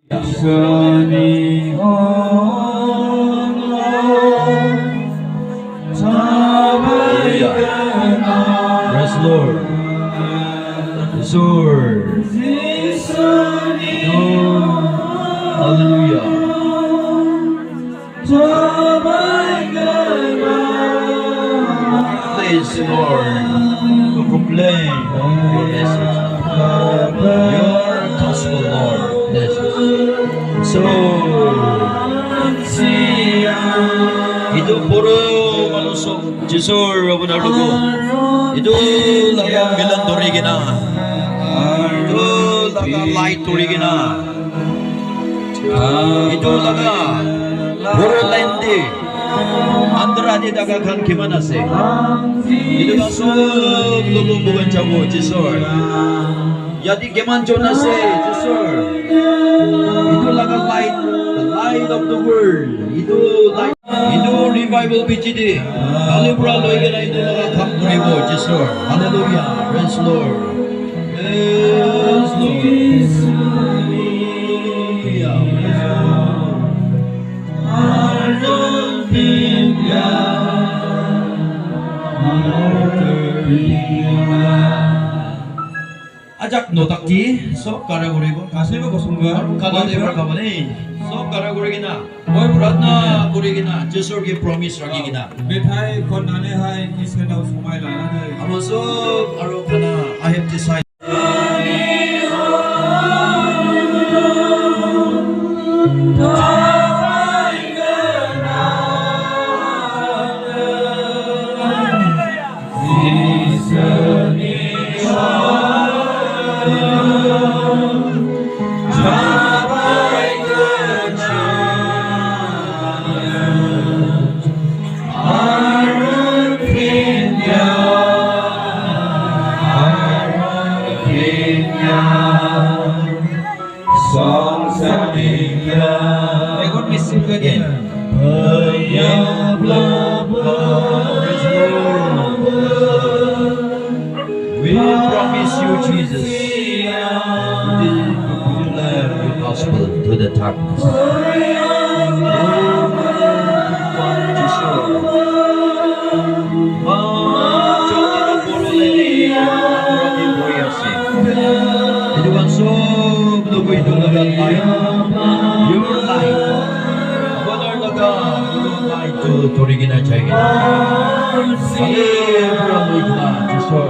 Sunny Praise the Lord. Yes, Lord. Hallelujah. Praise the Lord. To proclaim your message. Your gospel, Lord. Yes. So, itu puro malusog Jisor Abu Narugo. Itu lagang bilang turigina. Itu lagang light turigina. Itu lagang puro lendi. Andra di dagakan gimana sih? Itu langsung lugu bukan jago Jisor. Jadi gimana Jonas sih Jisor? Itu lagang light, the light of the world. Itu light. Itu revival BGD. Kalibra loy na ito mga kamuribo, Jisor. Hallelujah. Praise Lord. Praise Lord. Ajak notakji, sok karaguribo. Kasih ba kusungga? Kada devar kabane, sok karagurigina. Boy pratna kurigina, Jisor ki promise ragigina. Bethai kon nane hai iska daw sumai lana hai. Amasok aro kana, I have decided. Again. We promise you, Jesus, to proclaim your gospel to the darkness. Itu kan sob lugu itu lagan your life. To Torigina Chagina. So,